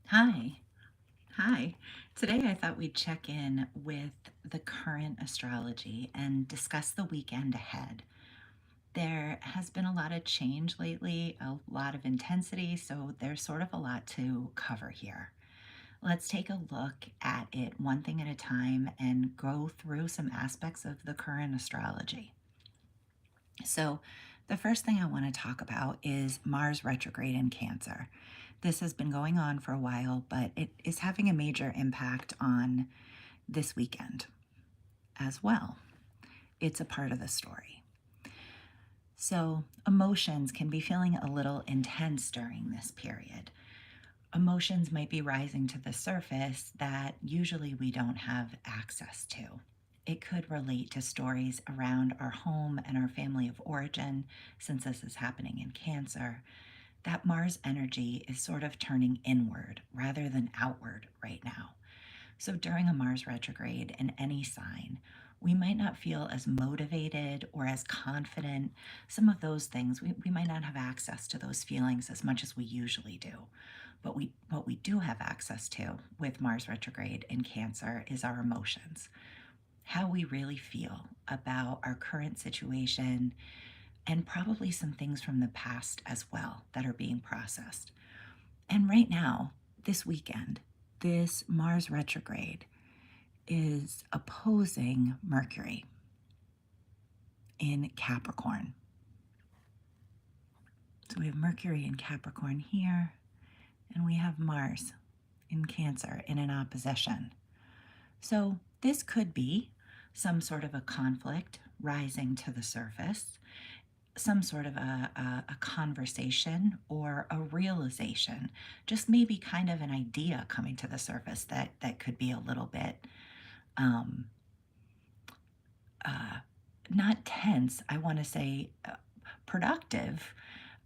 Hi. Hi. Today I thought we'd check in with the current astrology and discuss the weekend ahead. There has been a lot of change lately, a lot of intensity, so there's sort of a lot to cover here. Let's take a look at it one thing at a time and go through some aspects of the current astrology. So, the first thing I want to talk about is Mars retrograde in Cancer. This has been going on for a while, but it is having a major impact on this weekend as well. It's a part of the story. So, emotions can be feeling a little intense during this period. Emotions might be rising to the surface that usually we don't have access to. It could relate to stories around our home and our family of origin, since this is happening in Cancer. That Mars energy is sort of turning inward rather than outward right now. So during a Mars retrograde in any sign, we might not feel as motivated or as confident. Some of those things, we might not have access to those feelings as much as we usually do. But what we do have access to with Mars retrograde in Cancer is our emotions, how we really feel about our current situation, and probably some things from the past as well that are being processed. And right now, this weekend, this Mars retrograde is opposing Mercury in Capricorn. So we have Mercury in Capricorn here, and we have Mars in Cancer in an opposition. So this could be some sort of a conflict rising to the surface, some sort of a conversation or a realization, just maybe kind of an idea coming to the surface that could be a little bit um, uh, not tense, I want to say productive,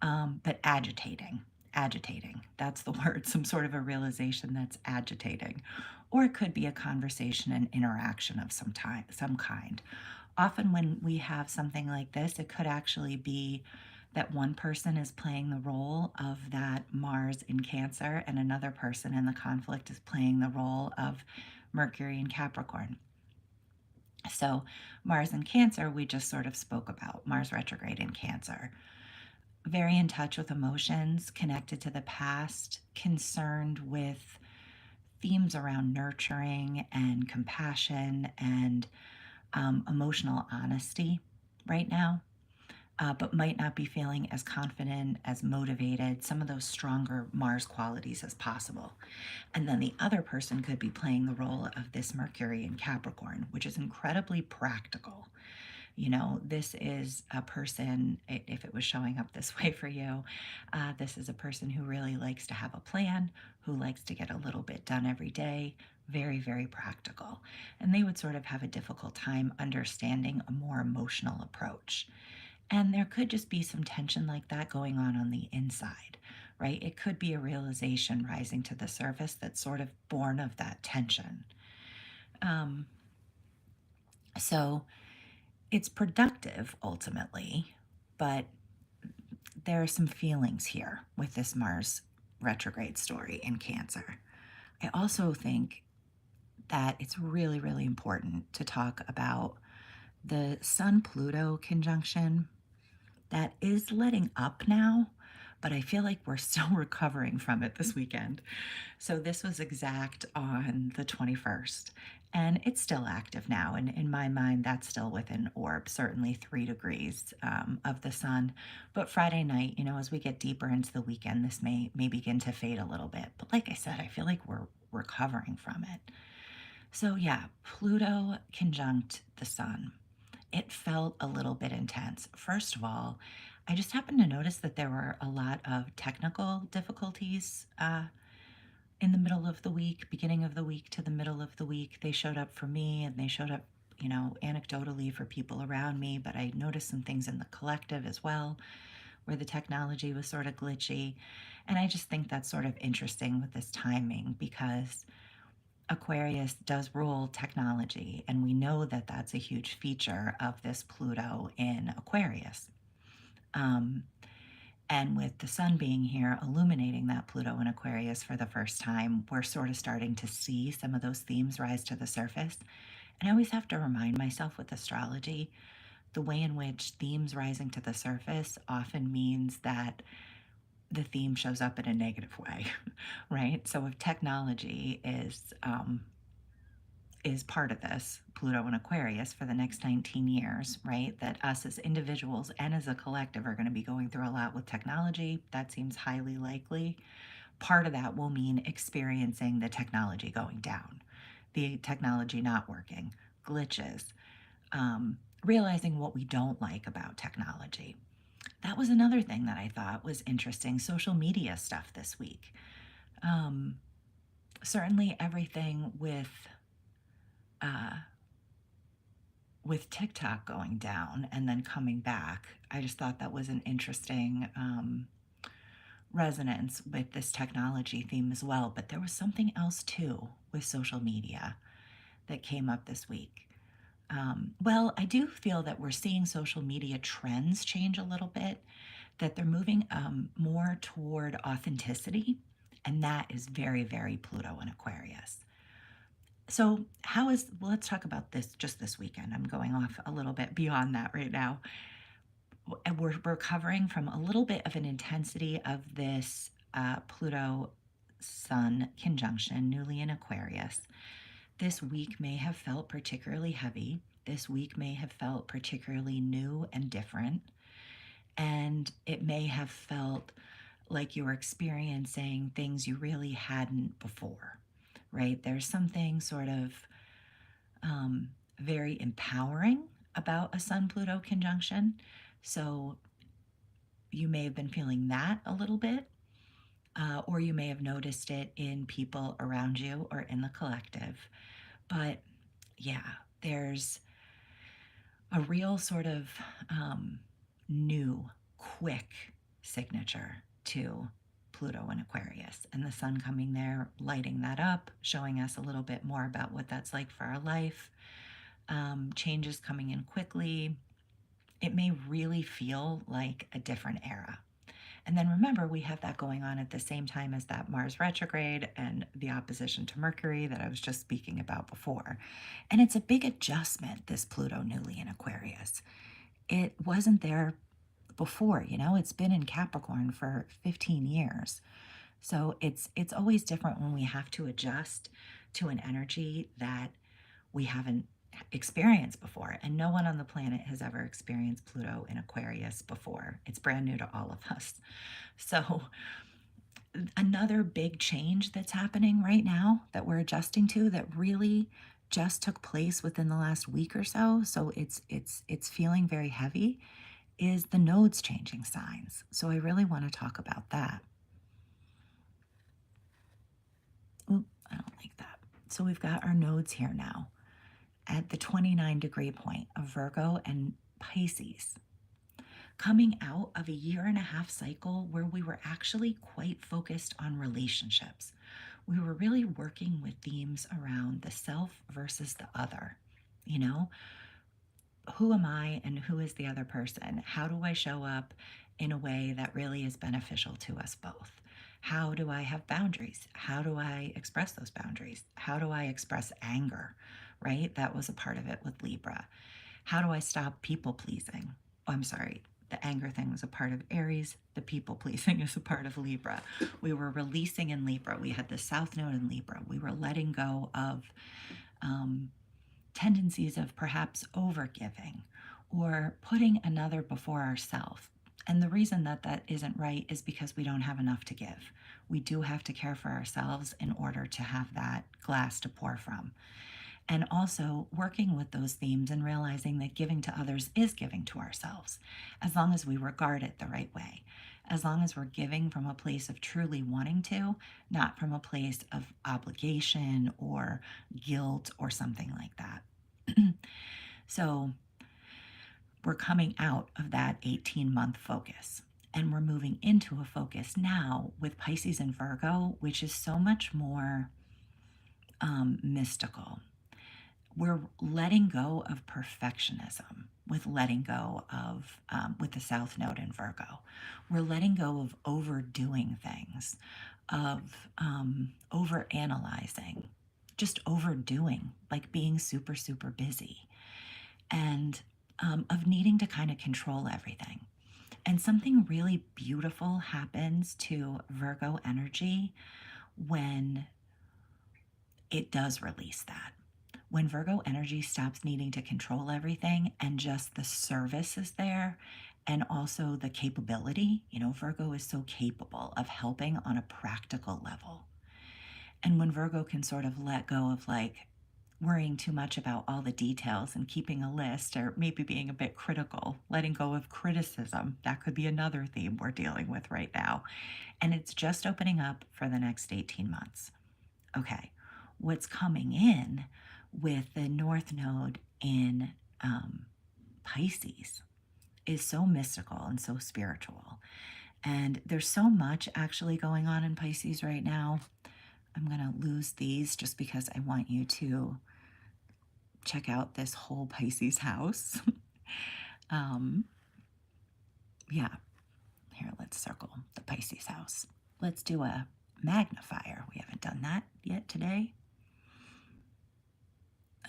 but agitating. Agitating. That's the word. Some sort of a realization that's agitating. Or it could be a conversation and interaction of some kind. Often, when we have something like this, it could actually be that one person is playing the role of that Mars in Cancer, and another person in the conflict is playing the role of Mercury in Capricorn. So, Mars in Cancer, we just sort of spoke about Mars retrograde in Cancer. Very in touch with emotions, connected to the past, concerned with themes around nurturing and compassion and emotional honesty right now, but might not be feeling as confident, as motivated, some of those stronger Mars qualities as possible. And then the other person could be playing the role of this Mercury in Capricorn, which is incredibly practical. You know, this is a person, if it was showing up this way for you, this is a person who really likes to have a plan, who likes to get a little bit done every day, very, very practical. And they would sort of have a difficult time understanding a more emotional approach. And there could just be some tension like that going on the inside, right? It could be a realization rising to the surface that's sort of born of that tension. Um, so it's productive ultimately, but there are some feelings here with this Mars retrograde story in Cancer. I also think that it's really, really important to talk about the Sun Pluto conjunction that is letting up now, but I feel like we're still recovering from it this weekend. So this was exact on the 21st, and it's still active now. And in my mind, that's still within orb, certainly 3 degrees of the sun. But Friday night, you know, as we get deeper into the weekend, this may begin to fade a little bit. But like I said, I feel like we're recovering from it. So yeah, Pluto conjunct the sun. It felt a little bit intense. First of all, I just happened to notice that there were a lot of technical difficulties in the middle of the week, beginning of the week to the middle of the week. They showed up for me and they showed up, you know, anecdotally for people around me, but I noticed some things in the collective as well where the technology was sort of glitchy. And I just think that's sort of interesting with this timing because Aquarius does rule technology, and we know that that's a huge feature of this Pluto in Aquarius. Um, And with the sun being here, illuminating that Pluto in Aquarius for the first time, we're sort of starting to see some of those themes rise to the surface. And I always have to remind myself with astrology, the way in which themes rising to the surface often means that the theme shows up in a negative way, right? So if technology is part of this, Pluto and Aquarius, for the next 19 years, right? That us as individuals and as a collective are going to be going through a lot with technology. That seems highly likely. Part of that will mean experiencing the technology going down, the technology not working, glitches, realizing what we don't like about technology. That was another thing that I thought was interesting, social media stuff this week. Um, Certainly everything uh, with TikTok going down and then coming back, I just thought that was an interesting resonance with this technology theme as well. But there was something else too with social media that came up this week. Well, I do feel that we're seeing social media trends change a little bit, that they're moving more toward authenticity. And that is very, very Pluto and Aquarius. So, let's talk about this just this weekend. I'm going off a little bit beyond that right now. We're recovering from a little bit of an intensity of this Pluto Sun conjunction, newly in Aquarius. This week may have felt particularly heavy. This week may have felt particularly new and different. And it may have felt like you were experiencing things you really hadn't before, right? There's something sort of very empowering about a Sun Pluto conjunction. So you may have been feeling that a little bit, or you may have noticed it in people around you or in the collective. But yeah, there's a real sort of new, quick signature to Pluto and Aquarius, and the sun coming there, lighting that up, showing us a little bit more about what that's like for our life. Changes coming in quickly. It may really feel like a different era. And then remember, we have that going on at the same time as that Mars retrograde and the opposition to Mercury that I was just speaking about before. And it's a big adjustment, this Pluto newly in Aquarius. It wasn't there before, it's been in Capricorn for 15 years. So it's always different when we have to adjust to an energy that we haven't experienced before. And no one on the planet has ever experienced Pluto in Aquarius before. It's brand new to all of us. So another big change that's happening right now that we're adjusting to, that really just took place within the last week or so, so it's feeling very heavy, is the nodes changing signs. So I really want to talk about that. Oop, I don't like that. So we've got our nodes here now at the 29-degree point of Virgo and Pisces, coming out of a year-and-a-half cycle where we were actually quite focused on relationships. We were really working with themes around the self versus the other. You know, who am I and who is the other person? How do I show up in a way that really is beneficial to us both? How do I have boundaries? How do I express those boundaries? How do I express anger? Right? That was a part of it with Libra. How do I stop people pleasing? Oh, I'm sorry. The anger thing was a part of Aries. The people pleasing is a part of Libra. We were releasing in Libra. We had the South Node in Libra. We were letting go of tendencies of perhaps overgiving or putting another before ourselves. And the reason that that isn't right is because we don't have enough to give. We do have to care for ourselves in order to have that glass to pour from. And also working with those themes and realizing that giving to others is giving to ourselves, as long as we regard it the right way, as long as we're giving from a place of truly wanting to, not from a place of obligation or guilt or something like that. So we're coming out of that 18-month focus. And we're moving into a focus now with Pisces and Virgo, which is so much more mystical. we're letting go of perfectionism with letting go of, with the South Node in Virgo. We're letting go of overdoing things, of over analyzing, just overdoing, like being super, super busy, and of needing to kind of control everything. And something really beautiful happens to Virgo energy when it does release that. When Virgo energy stops needing to control everything and just the service is there and also the capability, Virgo is so capable of helping on a practical level. And when Virgo can sort of let go of like worrying too much about all the details and keeping a list, or maybe being a bit critical, letting go of criticism, that could be another theme we're dealing with right now. And it's just opening up for the next 18 months. Okay, what's coming in with the North Node in Pisces is so mystical and so spiritual. And there's so much actually going on in Pisces right now. I'm going to lose these just because I want you to check out this whole Pisces house. um, yeah, here, let's circle the Pisces house. Let's do a magnifier. We haven't done that yet today.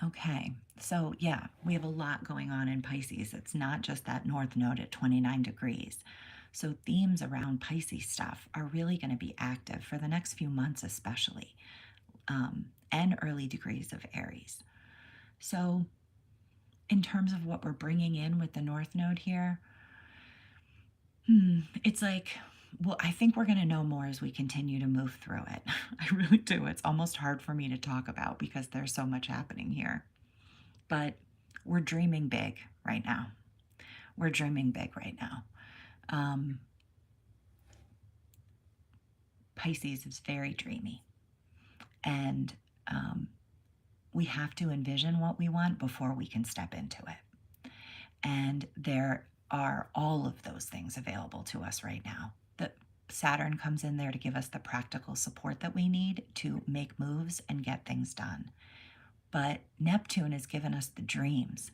Okay, so yeah, we have a lot going on in Pisces. It's not just that North Node at 29 degrees. So themes around Pisces stuff are really going to be active for the next few months, especially, and early degrees of Aries. So in terms of what we're bringing in with the North Node here, it's like, well, I think we're going to know more as we continue to move through it. I really do. It's almost hard for me to talk about because there's so much happening here. But we're dreaming big right now. We're dreaming big right now. Pisces is very dreamy. And we have to envision what we want before we can step into it. And there are all of those things available to us right now. The Saturn comes in there to give us the practical support that we need to make moves and get things done. But Neptune has given us the dreams.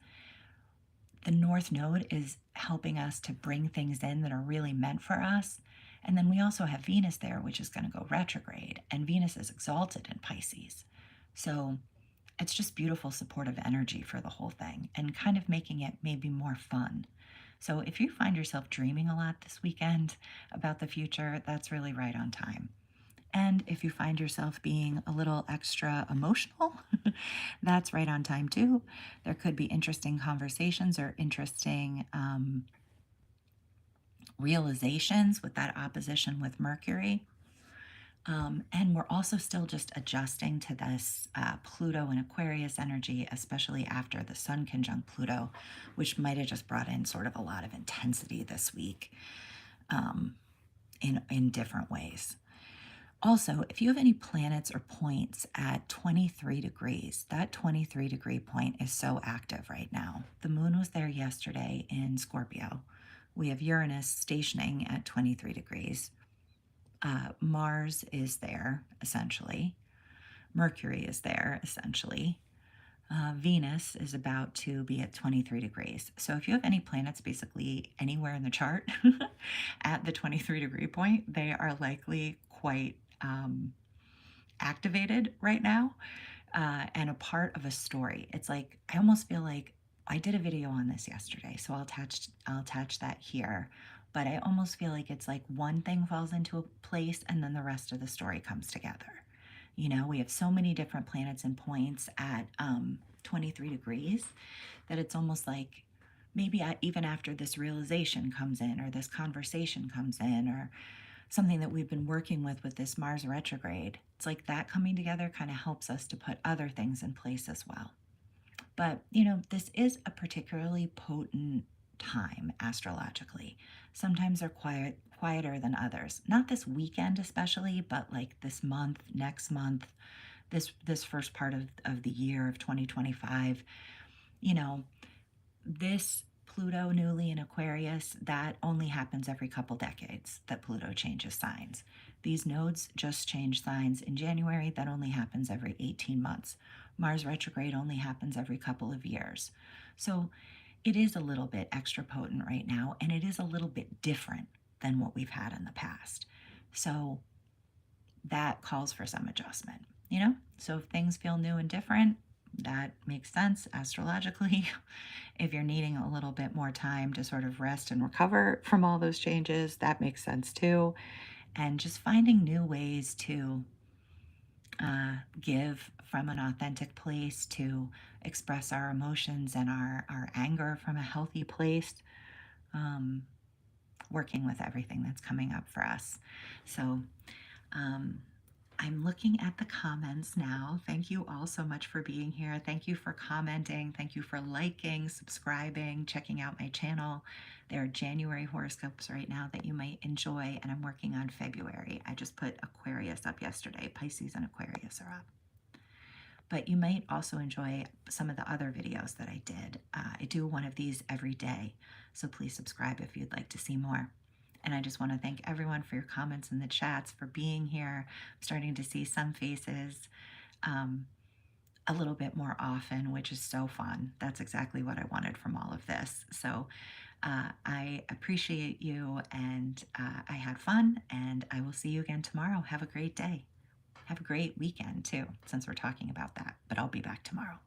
The North Node is helping us to bring things in that are really meant for us. And then we also have Venus there, which is going to go retrograde. And Venus is exalted in Pisces. So it's just beautiful supportive energy for the whole thing and kind of making it maybe more fun. So if you find yourself dreaming a lot this weekend about the future, that's really right on time. And if you find yourself being a little extra emotional, that's right on time too. There could be interesting conversations or interesting realizations with that opposition with Mercury. And we're also still just adjusting to this Pluto and Aquarius energy, especially after the Sun conjunct Pluto, which might have just brought in sort of a lot of intensity this week in different ways. Also, if you have any planets or points at 23 degrees, that 23-degree point is so active right now. The moon was there yesterday in Scorpio. We have Uranus stationing at 23 degrees. Mars is there, essentially. Mercury is there, essentially. Venus is about to be at 23 degrees. So if you have any planets basically anywhere in the chart at the 23-degree point, they are likely quite activated right now and a part of a story. It's like, I almost feel like I did a video on this yesterday, so I'll attach that here. But I almost feel like it's like one thing falls into a place and then the rest of the story comes together. We have so many different planets and points at 23 degrees that it's almost like maybe even after this realization comes in or this conversation comes in or something that we've been working with this Mars retrograde, it's like that coming together kind of helps us to put other things in place as well. But, this is a particularly potent time astrologically. Sometimes they're quieter than others. Not this weekend especially, but like this month, next month, this first part of the year of 2025. This Pluto newly in Aquarius, that only happens every couple decades that Pluto changes signs. These nodes just change signs in January. That only happens every 18 months. Mars retrograde only happens every couple of years. So it is a little bit extra potent right now, and it is a little bit different than what we've had in the past. So that calls for some adjustment, you know? So if things feel new and different, that makes sense astrologically. If you're needing a little bit more time to sort of rest and recover from all those changes, that makes sense too. And just finding new ways to give from an authentic place, to express our emotions and our anger from a healthy place, um, working with everything that's coming up for us. So, um, I'm looking at the comments now. Thank you all so much for being here. Thank you for commenting. Thank you for liking, subscribing, checking out my channel. There are January horoscopes right now that you might enjoy, and I'm working on February. I just put Aquarius up yesterday. Pisces and Aquarius are up. But you might also enjoy some of the other videos that I did. I do one of these every day, so please subscribe if you'd like to see more. And I just want to thank everyone for your comments in the chats, for being here. I'm starting to see some faces a little bit more often, which is so fun. That's exactly what I wanted from all of this. So I appreciate you, and I had fun, and I will see you again tomorrow. Have a great day. Have a great weekend too, since we're talking about that, but I'll be back tomorrow.